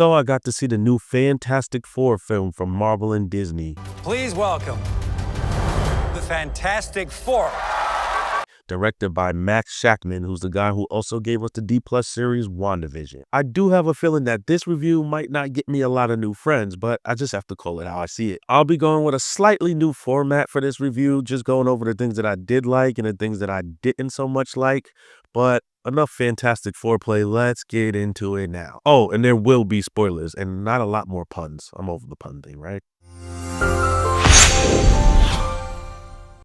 So I got to see the new Fantastic Four film from Marvel and Disney, Please welcome the Fantastic Four. directed by Max Shackman, who's the guy who also gave us the D Plus series WandaVision. I do have a feeling that this review might not get me a lot of new friends, but I just have to call it how I see it. I'll be going with a slightly new format for this review, just going over the things that I did like and the things that I didn't so much like, but enough Fantastic Foreplay, let's get into it now. Oh, and there will be spoilers and not a lot more puns. I'm over the pun thing, right?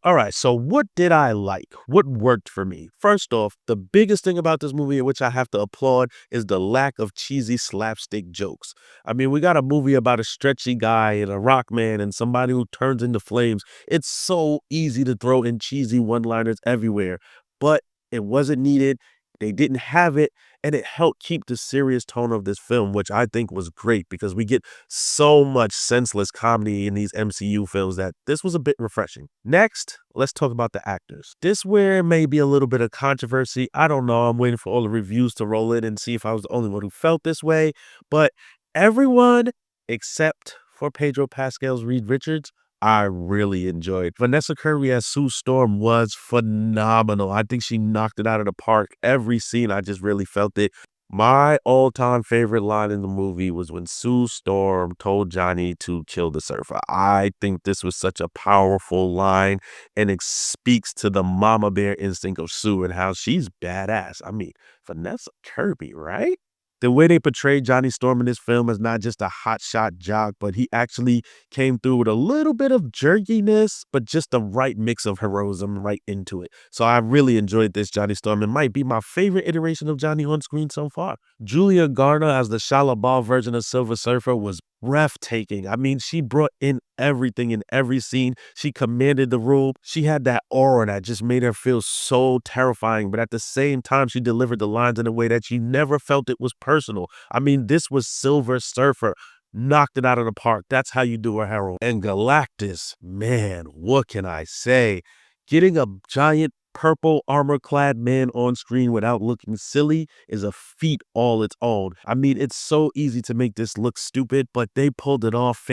All right, so what did I like? What worked for me? First off, the biggest thing about this movie, which I have to applaud, is the lack of cheesy slapstick jokes. I mean, we got a movie about a stretchy guy and a rock man and somebody who turns into flames. It's so easy to throw in cheesy one-liners everywhere, but it wasn't needed. They didn't have it, and it helped keep the serious tone of this film, which I think was great because we get so much senseless comedy in these MCU films that this was a bit refreshing. Next, let's talk about the actors. This where may be a little bit of controversy. I don't know. I'm waiting for all the reviews to roll in and see if I was the only one who felt this way. But everyone except for Pedro Pascal's Reed Richards, I really enjoyed. Vanessa Kirby as Sue Storm was phenomenal. I think she knocked it out of the park. Every scene, I just really felt it. My all-time favorite line in the movie was when Sue Storm told Johnny to kill the surfer. I think this was such a powerful line, and it speaks to the mama bear instinct of Sue and how she's badass. I mean, Vanessa Kirby, right? The way they portrayed Johnny Storm in this film is not just a hotshot jock, but he actually came through with a little bit of jerkiness, but just the right mix of heroism right into it. So I really enjoyed this Johnny Storm. It might be my favorite iteration of Johnny on screen so far. Julia Garner as the Shia LaBeouf version of Silver Surfer was breathtaking. I mean, she brought in everything in every scene. She commanded the room. She had that aura that just made her feel so terrifying, but at the same time, she delivered the lines in a way that you never felt it was personal. I mean, this was Silver Surfer. Knocked it out of the park. That's how you do a hero. And Galactus, man, what can I say? Getting a giant purple armor-clad man on screen without looking silly is a feat all its own. I mean, it's so easy to make this look stupid, but they pulled it off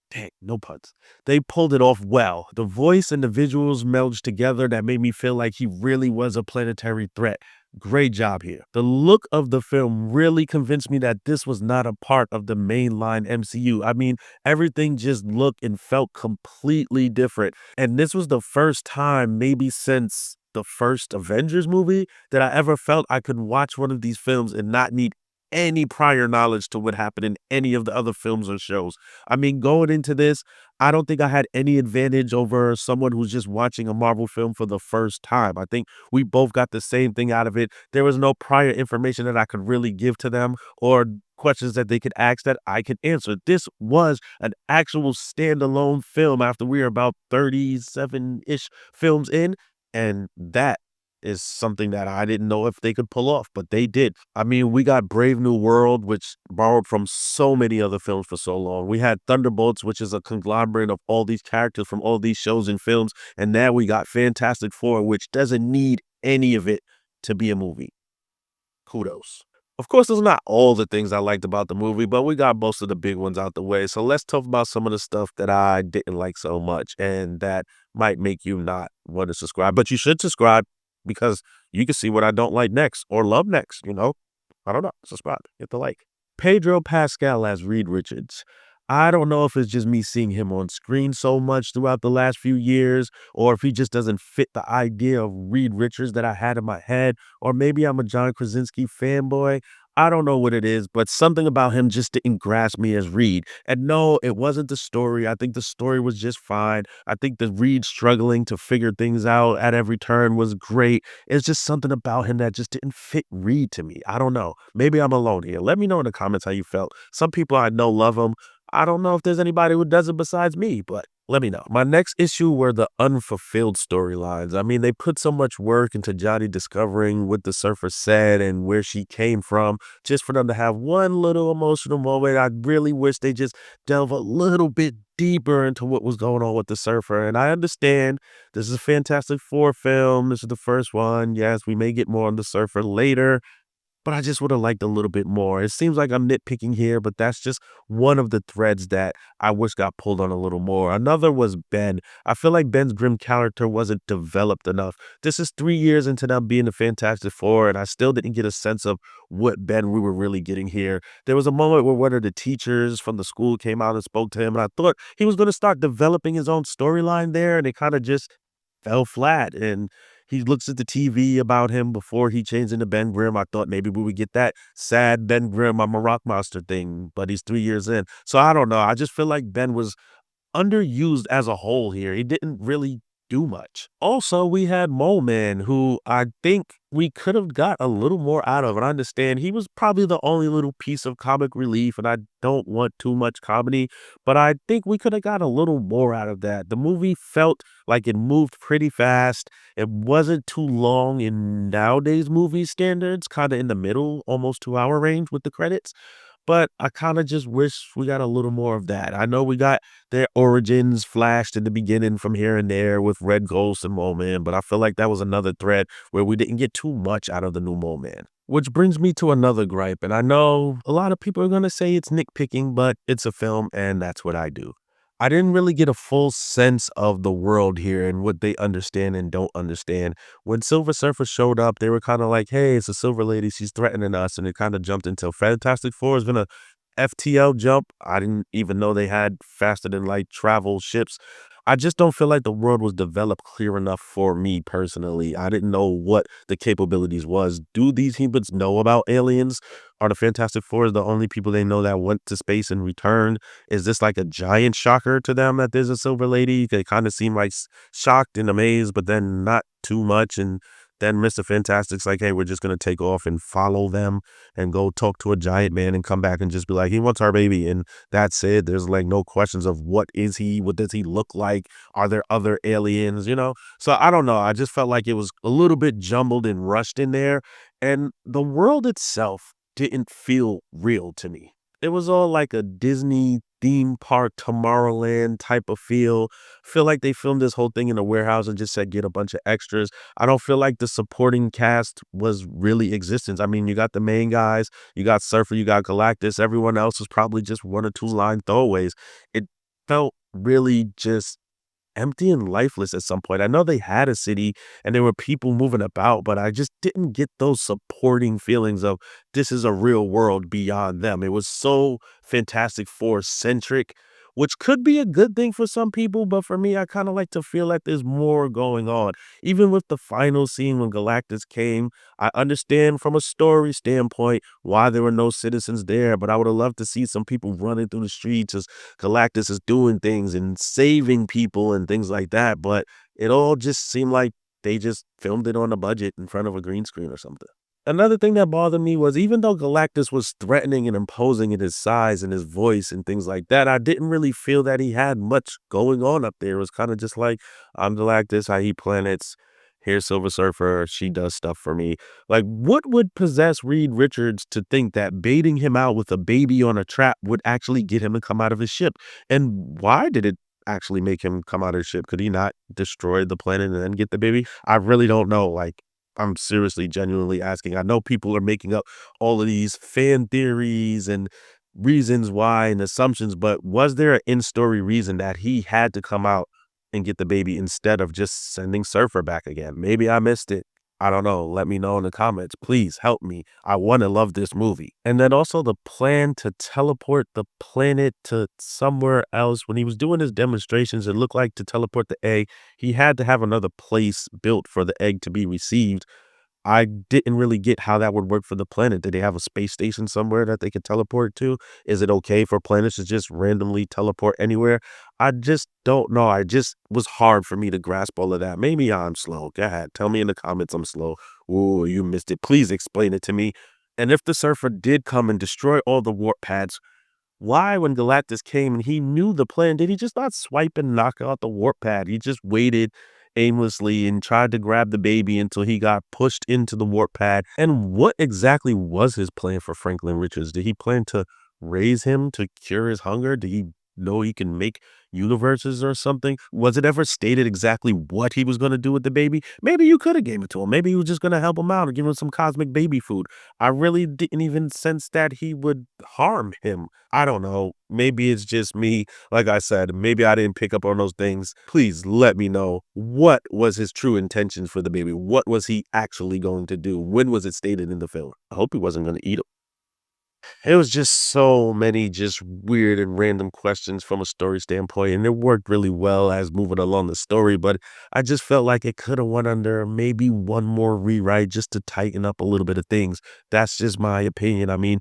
Dang, no puns. They pulled it off well. The voice and the visuals melded together that made me feel like he really was a planetary threat. Great job here. The look of the film really convinced me that this was not a part of the mainline MCU. I mean, everything just looked and felt completely different. And this was the first time, maybe since the first Avengers movie, that I ever felt I could watch one of these films and not need any prior knowledge to what happened in any of the other films or shows. I mean, going into this, I don't think I had any advantage over someone who's just watching a Marvel film for the first time. I think we both got the same thing out of it. There was no prior information that I could really give to them or questions that they could ask that I could answer. This was an actual standalone film after we were about 37-ish films in, and that is something that I didn't know if they could pull off, but they did. I mean, we got Brave New World, which borrowed from so many other films for so long. We had Thunderbolts, which is a conglomerate of all these characters from all these shows and films. And now we got Fantastic Four, which doesn't need any of it to be a movie. Kudos. Of course, those are not all the things I liked about the movie, but we got most of the big ones out the way. So let's talk about some of the stuff that I didn't like so much and that might make you not want to subscribe. But you should subscribe, because you can see what I don't like next or love next, you know? I don't know. Subscribe. Hit the like. Pedro Pascal as Reed Richards. I don't know if it's just me seeing him on screen so much throughout the last few years, or if he just doesn't fit the idea of Reed Richards that I had in my head, or maybe I'm a John Krasinski fanboy. I don't know what it is, but something about him just didn't grasp me as Reed. And no, it wasn't the story. I think the story was just fine. I think the Reed struggling to figure things out at every turn was great. It's just something about him that just didn't fit Reed to me. I don't know. Maybe I'm alone here. Let me know in the comments how you felt. Some people I know love him. I don't know if there's anybody who does it besides me, but let me know. My next issue were the unfulfilled storylines. I mean, they put so much work into Johnny discovering what the surfer said and where she came from, just for them to have one little emotional moment. I really wish they just delve a little bit deeper into what was going on with the surfer. And I understand this is a Fantastic Four film. This is the first one. Yes, we may get more on the surfer later, but I just would have liked a little bit more. It seems like I'm nitpicking here, but that's just one of the threads that I wish got pulled on a little more. Another was Ben. I feel like Ben's grim character wasn't developed enough. This is 3 years into them being the Fantastic Four, and I still didn't get a sense of what Ben we were really getting here. There was a moment where one of the teachers from the school came out and spoke to him, and I thought he was going to start developing his own storyline there, and it kind of just fell flat. And he looks at the TV about him before he changed into Ben Grimm. I thought maybe we would get that sad Ben Grimm, I'm a rock monster thing, but he's 3 years in. So I don't know. I just feel like Ben was underused as a whole here. He didn't really do much. Also, we had Mole Man, who I think we could have got a little more out of. And I understand he was probably the only little piece of comic relief, and I don't want too much comedy, but I think we could have got a little more out of that. The movie felt like it moved pretty fast. It wasn't too long in nowadays movie standards, kind of in the middle, almost 2 hour range with the credits. But I kinda just wish we got a little more of that. I know we got their origins flashed in the beginning from here and there with Red Ghost and Mole Man, but I feel like that was another thread where we didn't get too much out of the new Mole Man. Which brings me to another gripe, and I know a lot of people are gonna say it's nitpicking, but it's a film, and that's what I do. I didn't really get a full sense of the world here and what they understand and don't understand. When Silver Surfer showed up, they were kind of like, hey, it's a Silver Lady, she's threatening us. And it kind of jumped into Fantastic Four has been a FTL jump. I didn't even know they had faster than light travel ships. I just don't feel like the world was developed clear enough for me personally. I didn't know what the capabilities was. Do these humans know about aliens? Are the Fantastic Four the only people they know that went to space and returned? Is this like a giant shocker to them that there's a Silver Lady? They kind of seem like shocked and amazed, but then not too much. And then Mr. Fantastic's like, hey, we're just going to take off and follow them and go talk to a giant man and come back and just be like, he wants our baby. And that's it. There's like no questions of what is he? What does he look like? Are there other aliens? So I don't know. I just felt like it was a little bit jumbled and rushed in there. And the world itself didn't feel real to me. It was all like a Disney theme park, Tomorrowland type of feel. Feel like they filmed this whole thing in a warehouse and just said get a bunch of extras. I don't feel like the supporting cast was really existence. I mean, you got the main guys, you got Surfer, you got Galactus. Everyone else was probably just one or two line throwaways. It felt really just empty and lifeless at some point. I know they had a city and there were people moving about, but I just didn't get those supporting feelings of this is a real world beyond them. It was so Fantastic Four centric, which could be a good thing for some people, but for me, I kind of like to feel like there's more going on. Even with the final scene when Galactus came, I understand from a story standpoint why there were no citizens there, but I would have loved to see some people running through the streets as Galactus is doing things and saving people and things like that. But it all just seemed like they just filmed it on a budget in front of a green screen or something. Another thing that bothered me was even though Galactus was threatening and imposing in his size and his voice and things like that, I didn't really feel that he had much going on up there. It was kind of just like, I'm Galactus, I eat planets. Here's Silver Surfer, she does stuff for me. Like, what would possess Reed Richards to think that baiting him out with a baby on a trap would actually get him to come out of his ship? And why did it actually make him come out of his ship? Could he not destroy the planet and then get the baby? I really don't know. Like, I'm seriously, genuinely asking. I know people are making up all of these fan theories and reasons why and assumptions, but was there an in-story reason that he had to come out and get the baby instead of just sending Surfer back again? Maybe I missed it. I don't know. Let me know in the comments. Please help me. I want to love this movie. And then also the plan to teleport the planet to somewhere else. When he was doing his demonstrations, it looked like to teleport the egg, he had to have another place built for the egg to be received. I didn't really get how that would work for the planet. Did they have a space station somewhere that they could teleport to? Is it okay for planets to just randomly teleport anywhere? I just don't know. I just was hard for me to grasp all of that. Maybe I'm slow. Go ahead. Tell me in the comments I'm slow. Ooh, you missed it. Please explain it to me. And if the Surfer did come and destroy all the warp pads, why, when Galactus came and he knew the plan, did he just not swipe and knock out the warp pad? He just waited aimlessly and tried to grab the baby until he got pushed into the warp pad. And what exactly was his plan for Franklin Richards? Did he plan to raise him to cure his hunger? Did he know he can make universes or something? Was it ever stated exactly what he was gonna do with the baby? Maybe you coulda gave it to him. Maybe you were just gonna help him out or give him some cosmic baby food. I really didn't even sense that he would harm him. I don't know. Maybe it's just me. Like I said, maybe I didn't pick up on those things. Please let me know, what was his true intentions for the baby? What was he actually going to do? When was it stated in the film? I hope he wasn't gonna eat him. It was just so many just weird and random questions from a story standpoint, and it worked really well as moving along the story, but I just felt like it coulda went under maybe one more rewrite just to tighten up a little bit of things. That's just my opinion. I mean,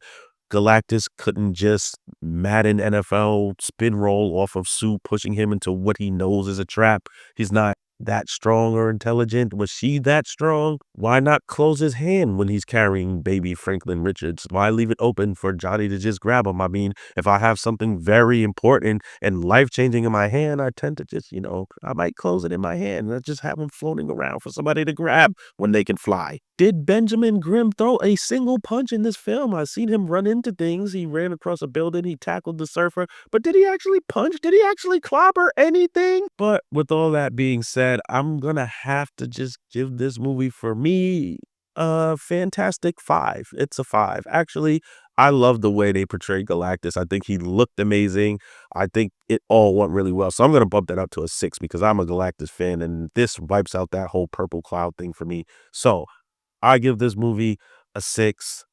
Galactus couldn't just Madden NFL spin roll off of Sue pushing him into what he knows is a trap. He's not that strong or intelligent. Was she that strong? Why not close his hand when he's carrying baby Franklin Richards? Why leave it open for Johnny to just grab him? I mean, if I have something very important and life-changing in my hand, I tend to just, I might close it in my hand and just have him floating around for somebody to grab when they can fly. Did Benjamin Grimm throw a single punch in this film? I've seen him run into things. He ran across a building, he tackled the surfer, but did he actually punch? Did he actually clobber anything? But with all that being said, I'm gonna have to just give this movie, for me, a fantastic 5. It's a 5. Actually, I love the way they portrayed Galactus. I think he looked amazing. I think it all went really well. So I'm gonna bump that up to a 6 because I'm a Galactus fan, and this wipes out that whole purple cloud thing for me. So I give this movie a 6.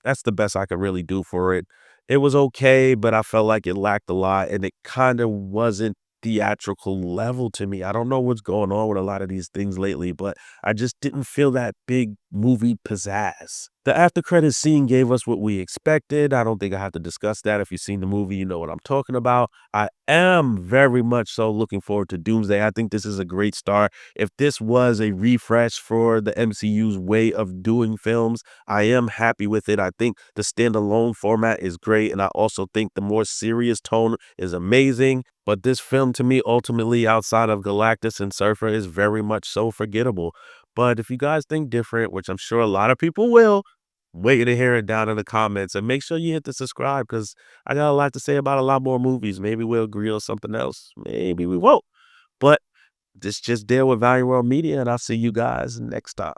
That's the best I could really do for it. It was okay, but I felt like it lacked a lot, and it kinda wasn't theatrical level to me. I don't know what's going on with a lot of these things lately, but I just didn't feel that big movie pizzazz. The after credits scene gave us what we expected. I don't think I have to discuss that. If you've seen the movie, you know what I'm talking about. I am very much so looking forward to Doomsday. I think this is a great start. If this was a refresh for the MCU's way of doing films, I am happy with it. I think the standalone format is great, and I also think the more serious tone is amazing. But this film, to me, ultimately, outside of Galactus and Surfer, is very much so forgettable. But if you guys think different, which I'm sure a lot of people will, waiting to hear it down in the comments. And make sure you hit the subscribe because I got a lot to say about a lot more movies. Maybe we'll agree on something else. Maybe we won't. But this just deal with Value World Media, and I'll see you guys next time.